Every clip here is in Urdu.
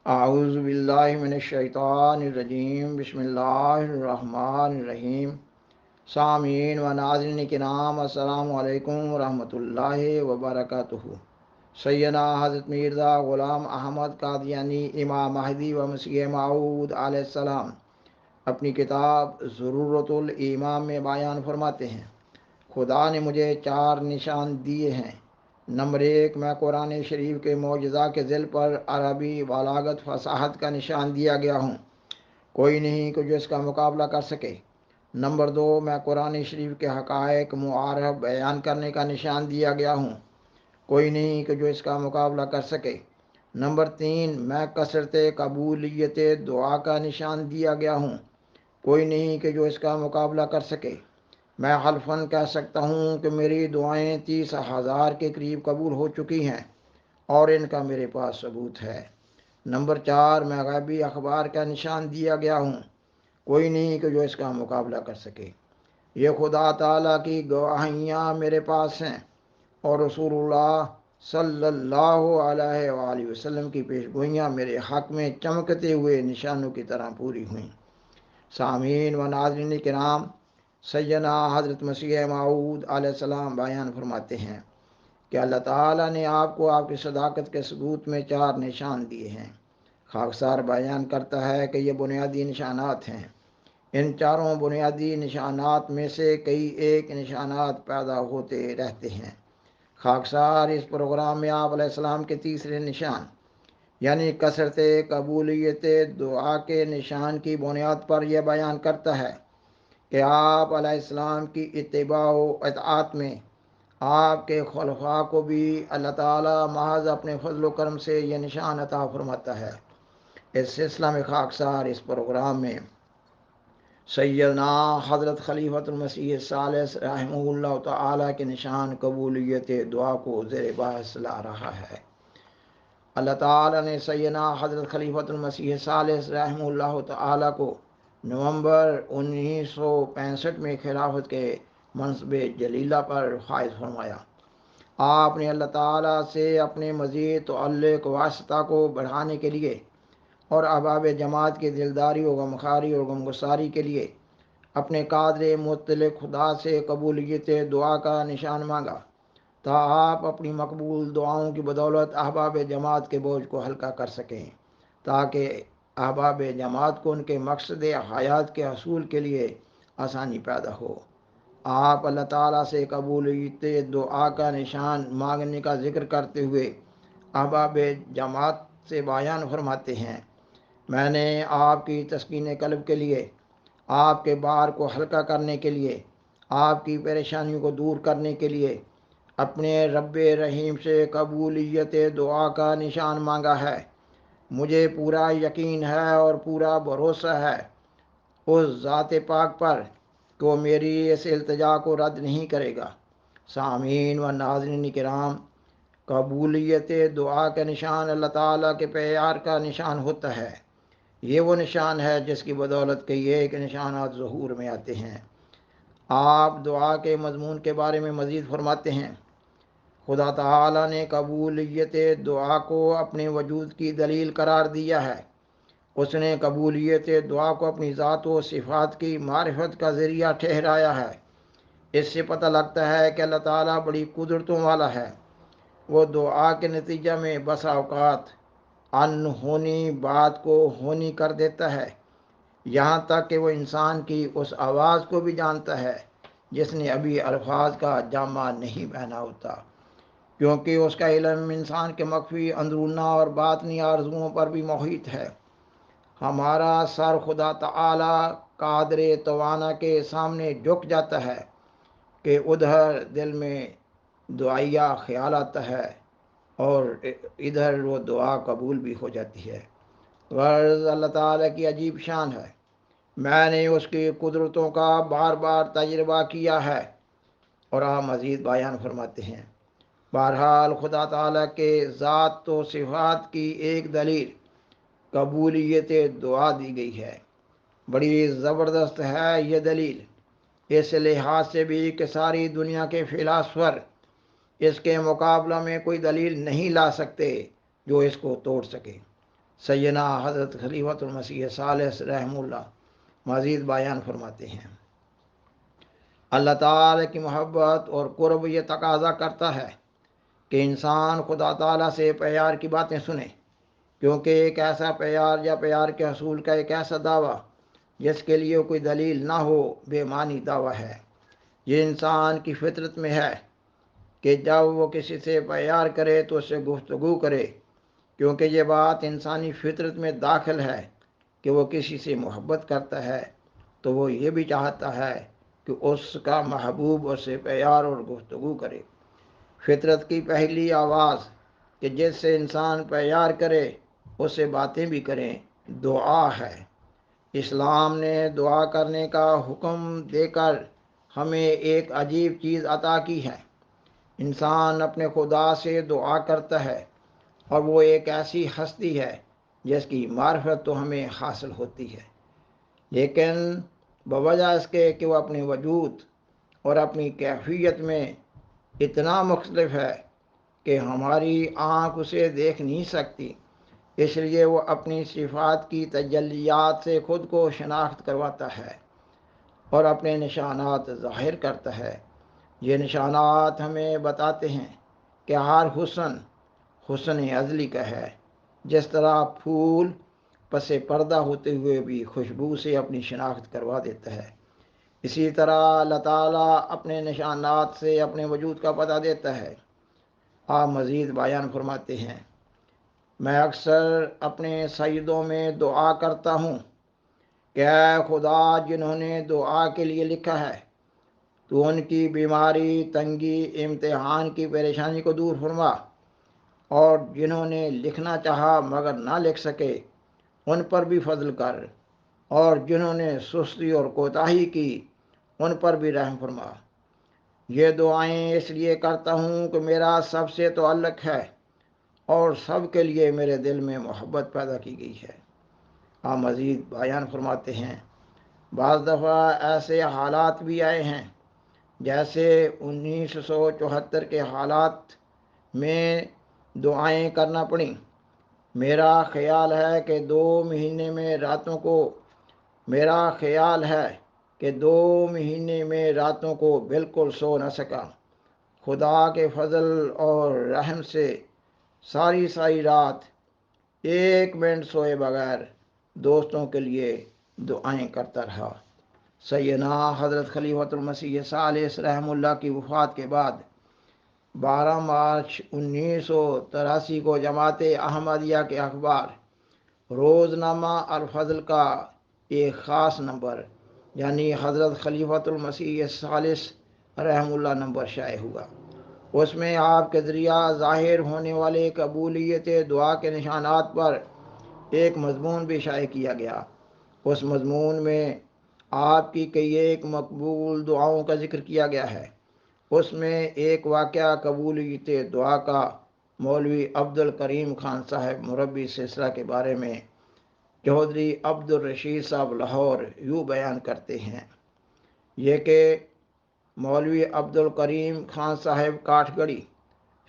اعوذ باللہ من الشیطان الرجیم بسم اللہ الرحمن الرحیم سامعین و ناظرین کرام السلام علیکم ورحمۃ اللہ وبرکاتہ۔ سیدنا حضرت مرزا غلام احمد قادیانی امام مہدی و مسیح موعود علیہ السلام اپنی کتاب ضرورت الایمان میں بیان فرماتے ہیں، خدا نے مجھے 4 نشان دیے ہیں۔ نمبر 1، میں قرآن شریف کے معجزہ کے ذیل پر عربی بلاغت فصاحت کا نشان دیا گیا ہوں، کوئی نہیں کہ جو اس کا مقابلہ کر سکے۔ نمبر 2، میں قرآن شریف کے حقائق معارف بیان کرنے کا نشان دیا گیا ہوں، کوئی نہیں کہ جو اس کا مقابلہ کر سکے۔ نمبر 3، میں کثرت قبولیت دعا کا نشان دیا گیا ہوں، کوئی نہیں کہ جو اس کا مقابلہ کر سکے۔ میں حلفاً کہہ سکتا ہوں کہ میری دعائیں 30,000 کے قریب قبول ہو چکی ہیں اور ان کا میرے پاس ثبوت ہے۔ نمبر 4، میں غیبی اخبار کا نشان دیا گیا ہوں، کوئی نہیں کہ جو اس کا مقابلہ کر سکے۔ یہ خدا تعالیٰ کی گواہیاں میرے پاس ہیں اور رسول اللہ صلی اللہ علیہ وآلہ وسلم کی پیشگوئیاں میرے حق میں چمکتے ہوئے نشانوں کی طرح پوری ہوئیں۔ سامعین و ناظرین کرام، سیدنا حضرت مسیح موعود علیہ السلام بیان فرماتے ہیں کہ اللہ تعالیٰ نے آپ کو آپ کی صداقت کے ثبوت میں 4 نشان دیے ہیں۔ خاکسار بیان کرتا ہے کہ یہ بنیادی نشانات ہیں۔ ان 4 بنیادی نشانات میں سے کئی ایک نشانات پیدا ہوتے رہتے ہیں۔ خاکسار اس پروگرام میں آپ علیہ السلام کے تیسرے نشان یعنی کثرت قبولیت دعا کے نشان کی بنیاد پر یہ بیان کرتا ہے کہ آپ علیہ السلام کی اتباع و اطاعت میں آپ کے خلفاء کو بھی اللہ تعالیٰ محض اپنے فضل و کرم سے یہ نشان عطا فرماتا ہے۔ اس سلسلہ میں خاکسار اس پروگرام میں سیدنا حضرت خلیفۃ المسیح الثالث رحمہ اللہ تعالیٰ کے نشان قبولیت دعا کو زیر بحث لا رہا ہے۔ اللہ تعالیٰ نے سیدنا حضرت خلیفۃ المسیح الثالث رحمہ اللہ تعالیٰ کو نومبر 1965 میں خلافت کے منصب جلیلہ پر فائز فرمایا۔ آپ نے اللہ تعالیٰ سے اپنے مزید تعلق واسطہ کو بڑھانے کے لیے اور احباب جماعت کی دلداری و غمخواری اور غمگساری کے لیے اپنے قادر مطلق خدا سے قبولیت دعا کا نشان مانگا تا آپ اپنی مقبول دعاؤں کی بدولت احباب جماعت کے بوجھ کو ہلکا کر سکیں، تاکہ احباب جماعت کو ان کے مقصد حیات کے حصول کے لیے آسانی پیدا ہو۔ آپ اللہ تعالیٰ سے قبولیت دعا کا نشان مانگنے کا ذکر کرتے ہوئے احباب جماعت سے بیان فرماتے ہیں، میں نے آپ کی تسکین قلب کے لیے، آپ کے بار کو ہلکا کرنے کے لیے، آپ کی پریشانیوں کو دور کرنے کے لیے اپنے رب رحیم سے قبولیت دعا کا نشان مانگا ہے۔ مجھے پورا یقین ہے اور پورا بھروسہ ہے اس ذات پاک پر کہ وہ میری اس التجا کو رد نہیں کرے گا۔ سامعین و ناظرین کرام، قبولیت دعا کا نشان اللہ تعالیٰ کے پیار کا نشان ہوتا ہے۔ یہ وہ نشان ہے جس کی بدولت کئی ایک نشانات ظہور میں آتے ہیں۔ آپ دعا کے مضمون کے بارے میں مزید فرماتے ہیں، خدا تعالیٰ نے قبولیت دعا کو اپنے وجود کی دلیل قرار دیا ہے۔ اس نے قبولیت دعا کو اپنی ذات و صفات کی معرفت کا ذریعہ ٹھہرایا ہے۔ اس سے پتہ لگتا ہے کہ اللہ تعالیٰ بڑی قدرتوں والا ہے۔ وہ دعا کے نتیجہ میں بسا اوقات انہونی بات کو ہونی کر دیتا ہے، یہاں تک کہ وہ انسان کی اس آواز کو بھی جانتا ہے جس نے ابھی الفاظ کا جامہ نہیں پہنا ہوتا، کیونکہ اس کا علم انسان کے مخفی اندرونہ اور باطنی آرزوؤں پر بھی محیط ہے۔ ہمارا سر خدا تعالیٰ قادر توانا کے سامنے جھک جاتا ہے کہ ادھر دل میں دعائیہ خیال آتا ہے اور ادھر وہ دعا قبول بھی ہو جاتی ہے۔ غرض اللہ تعالیٰ کی عجیب شان ہے۔ میں نے اس کی قدرتوں کا بار بار تجربہ کیا ہے۔ اور آپ مزید بیان فرماتے ہیں، بہرحال خدا تعالیٰ کے ذات و صفات کی ایک دلیل قبولیت دعا دی گئی ہے۔ بڑی زبردست ہے یہ دلیل، اس لحاظ سے بھی کہ ساری دنیا کے فلاسفر اس کے مقابلہ میں کوئی دلیل نہیں لا سکتے جو اس کو توڑ سکے۔ سیدنا حضرت خلیفۃ المسیح ثالث رحمہ اللہ مزید بیان فرماتے ہیں، اللہ تعالیٰ کی محبت اور قرب یہ تقاضا کرتا ہے کہ انسان خدا تعالیٰ سے پیار کی باتیں سنے، کیونکہ ایک ایسا پیار یا پیار کے حصول کا ایک ایسا دعویٰ جس کے لیے کوئی دلیل نہ ہو بے معنی دعویٰ ہے۔ یہ انسان کی فطرت میں ہے کہ جب وہ کسی سے پیار کرے تو اس سے گفتگو کرے، کیونکہ یہ بات انسانی فطرت میں داخل ہے کہ وہ کسی سے محبت کرتا ہے تو وہ یہ بھی چاہتا ہے کہ اس کا محبوب اس سے پیار اور گفتگو کرے۔ فطرت کی پہلی آواز کہ جس سے انسان پیار کرے اس سے باتیں بھی کریں دعا ہے۔ اسلام نے دعا کرنے کا حکم دے کر ہمیں ایک عجیب چیز عطا کی ہے۔ انسان اپنے خدا سے دعا کرتا ہے اور وہ ایک ایسی ہستی ہے جس کی معرفت تو ہمیں حاصل ہوتی ہے، لیکن بوجہ اس کے کہ وہ اپنے وجود اور اپنی کیفیت میں اتنا مختلف ہے کہ ہماری آنکھ اسے دیکھ نہیں سکتی، اس لیے وہ اپنی صفات کی تجلیات سے خود کو شناخت کرواتا ہے اور اپنے نشانات ظاہر کرتا ہے۔ یہ نشانات ہمیں بتاتے ہیں کہ ہر حسن ازلی کا ہے، جس طرح پھول پس پردہ ہوتے ہوئے بھی خوشبو سے اپنی شناخت کروا دیتا ہے، اسی طرح اللہ تعالیٰ اپنے نشانات سے اپنے وجود کا پتہ دیتا ہے۔ آپ مزید بیان فرماتے ہیں، میں اکثر اپنے سجدوں میں دعا کرتا ہوں کہ اے خدا، جنہوں نے دعا کے لیے لکھا ہے تو ان کی بیماری، تنگی، امتحان کی پریشانی کو دور فرما، اور جنہوں نے لکھنا چاہا مگر نہ لکھ سکے ان پر بھی فضل کر، اور جنہوں نے سستی اور کوتاہی کی ان پر بھی رحم فرما۔ یہ دعائیں اس لیے کرتا ہوں کہ میرا سب سے تعلق ہے اور سب کے لیے میرے دل میں محبت پیدا کی گئی ہے۔ آپ مزید بیان فرماتے ہیں، بعض دفعہ ایسے حالات بھی آئے ہیں جیسے 1974 کے حالات میں دعائیں کرنا پڑیں۔ میرا خیال ہے کہ 2 مہینے میں راتوں کو بالکل سو نہ سکا۔ خدا کے فضل اور رحم سے ساری رات 1 منٹ سوئے بغیر دوستوں کے لیے دعائیں کرتا رہا۔ سیدنا حضرت خلیفۃ المسیح ثالث رحمہ اللہ کی وفات کے بعد 12 مارچ 1983 کو جماعت احمدیہ کے اخبار روزنامہ الفضل کا ایک خاص نمبر یعنی حضرت خلیفۃ المسیح ثالث رحمہ اللہ نمبر شائع ہوا۔ اس میں آپ کے ذریعہ ظاہر ہونے والے قبولیت دعا کے نشانات پر ایک مضمون بھی شائع کیا گیا۔ اس مضمون میں آپ کی کئی ایک مقبول دعاؤں کا ذکر کیا گیا ہے۔ اس میں ایک واقعہ قبولیت دعا کا مولوی عبد الکریم خان صاحب مربی سلسلہ کے بارے میں چودھری عبد الرشید صاحب لاہور یوں بیان کرتے ہیں، یہ کہ مولوی عبد الکریم خان صاحب کاٹھ گڑھی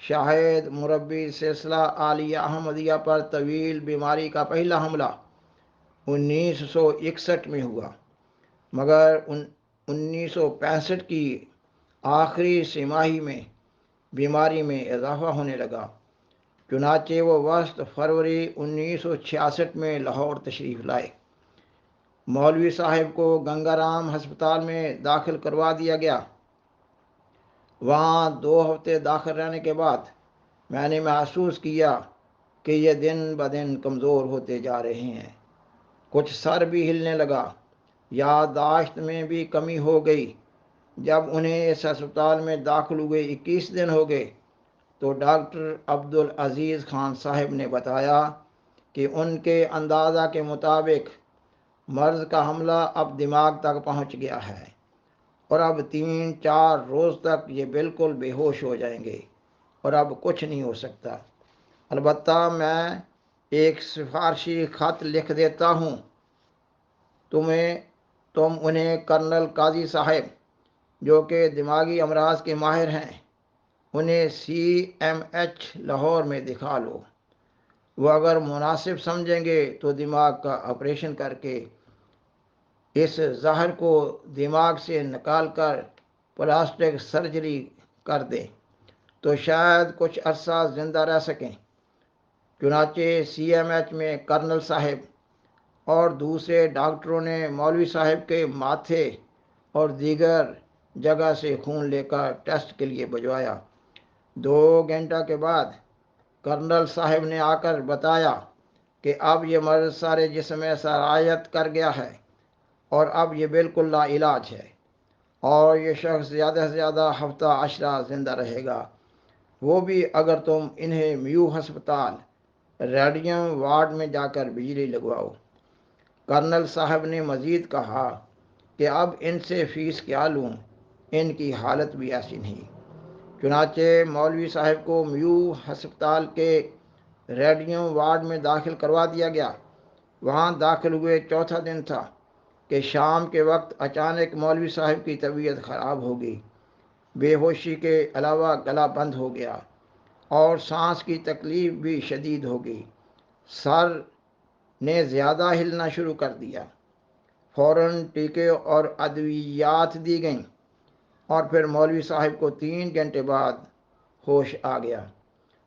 شاہد مربی سلسلہ عالیہ احمدیہ پر طویل بیماری کا پہلا حملہ 1961 میں ہوا، مگر 1965 کی آخری سہ ماہی میں بیماری میں اضافہ ہونے لگا، چنانچہ وہ وسط فروری 1966 میں لاہور تشریف لائے۔ مولوی صاحب کو گنگا رام ہسپتال میں داخل کروا دیا گیا۔ وہاں 2 ہفتے داخل رہنے کے بعد میں نے محسوس کیا کہ یہ دن بدن کمزور ہوتے جا رہے ہیں، کچھ سر بھی ہلنے لگا، یادداشت میں بھی کمی ہو گئی۔ جب انہیں اس ہسپتال میں داخل ہوئے 21 دن ہو گئے تو ڈاکٹر عبدالعزیز خان صاحب نے بتایا کہ ان کے اندازہ کے مطابق مرض کا حملہ اب دماغ تک پہنچ گیا ہے اور اب 3-4 روز تک یہ بالکل بے ہوش ہو جائیں گے اور اب کچھ نہیں ہو سکتا۔ البتہ میں ایک سفارشی خط لکھ دیتا ہوں، تم انہیں کرنل قاضی صاحب جو کہ دماغی امراض کے ماہر ہیں انہیں CMH لاہور میں دکھا لو۔ وہ اگر مناسب سمجھیں گے تو دماغ کا آپریشن کر کے اس زہر کو دماغ سے نکال کر پلاسٹک سرجری کر دیں تو شاید کچھ عرصہ زندہ رہ سکیں۔ چنانچہ سی ایم ایچ میں کرنل صاحب اور دوسرے ڈاکٹروں نے مولوی صاحب کے ماتھے اور دیگر جگہ سے خون لے کر ٹیسٹ کے لیے بھجوایا۔ 2 گھنٹہ کے بعد کرنل صاحب نے آ کر بتایا کہ اب یہ مرض سارے جسم میں سرایت کر گیا ہے اور اب یہ بالکل لا علاج ہے اور یہ شخص زیادہ سے زیادہ ہفتہ عشرہ زندہ رہے گا، وہ بھی اگر تم انہیں میو ہسپتال ریڈیم وارڈ میں جا کر بجلی لگواؤ۔ کرنل صاحب نے مزید کہا کہ اب ان سے فیس کیا لوں، ان کی حالت بھی ایسی نہیں۔ چنانچہ مولوی صاحب کو میو ہسپتال کے ریڈیم وارڈ میں داخل کروا دیا گیا۔ وہاں داخل ہوئے چوتھا دن تھا کہ شام کے وقت اچانک مولوی صاحب کی طبیعت خراب ہو گئی۔ بے ہوشی کے علاوہ گلا بند ہو گیا اور سانس کی تکلیف بھی شدید ہو گئی۔ سر نے زیادہ ہلنا شروع کر دیا۔ فوراً ٹیکے اور ادویات دی گئیں اور پھر مولوی صاحب کو 3 گھنٹے بعد ہوش آ گیا،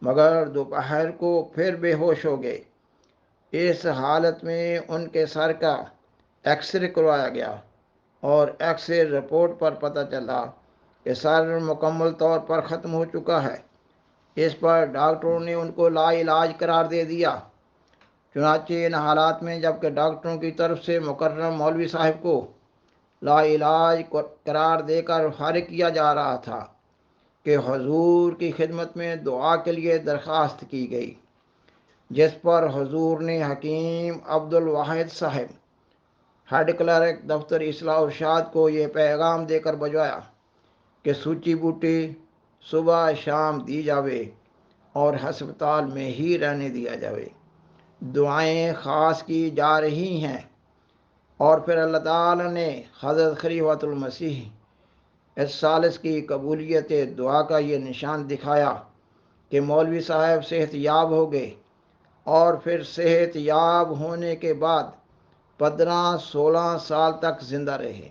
مگر دوپہر کو پھر بے ہوش ہو گئے۔ اس حالت میں ان کے سر کا ایکس رے کروایا گیا اور ایکس رے رپورٹ پر پتہ چلا کہ سر مکمل طور پر ختم ہو چکا ہے۔ اس پر ڈاکٹروں نے ان کو لا علاج قرار دے دیا۔ چنانچہ ان حالات میں جبکہ ڈاکٹروں کی طرف سے مکرم مولوی صاحب کو لا علاج قرار دے کر فارغ کیا جا رہا تھا کہ حضور کی خدمت میں دعا کے لیے درخواست کی گئی، جس پر حضور نے حکیم عبد الواحد صاحب ہیڈ کلرک دفتر اصلاح و ارشاد کو یہ پیغام دے کر بھجوایا کہ سوچی بوٹی صبح شام دی جاوے اور ہسپتال میں ہی رہنے دیا جاوے، دعائیں خاص کی جا رہی ہیں۔ اور پھر اللہ تعالی نے حضرت خلیفۃ المسیح الثالث کی قبولیت دعا کا یہ نشان دکھایا کہ مولوی صاحب صحت یاب ہو گئے اور پھر صحت یاب ہونے کے بعد 15-16 سال تک زندہ رہے۔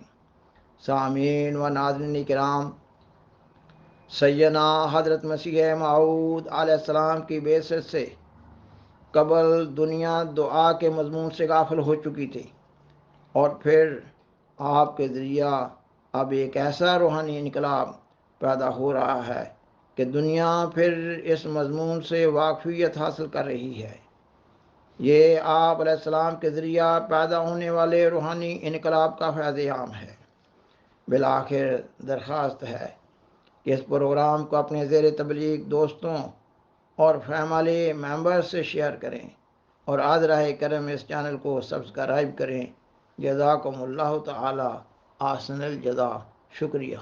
سامعین و ناظرین کرام، سیدنا حضرت مسیح موعود علیہ السلام کی بعثت سے قبل دنیا دعا کے مضمون سے غافل ہو چکی تھی، اور پھر آپ کے ذریعہ اب ایک ایسا روحانی انقلاب پیدا ہو رہا ہے کہ دنیا پھر اس مضمون سے واقفیت حاصل کر رہی ہے۔ یہ آپ علیہ السلام کے ذریعہ پیدا ہونے والے روحانی انقلاب کا فیض عام ہے۔ بالآخر درخواست ہے کہ اس پروگرام کو اپنے زیر تبلیغ دوستوں اور فیملی ممبر سے شیئر کریں اور آذرہ کرم اس چینل کو سبسکرائب کریں۔ جزاکم اللہ تعالی احسن الجزا۔ شکریہ۔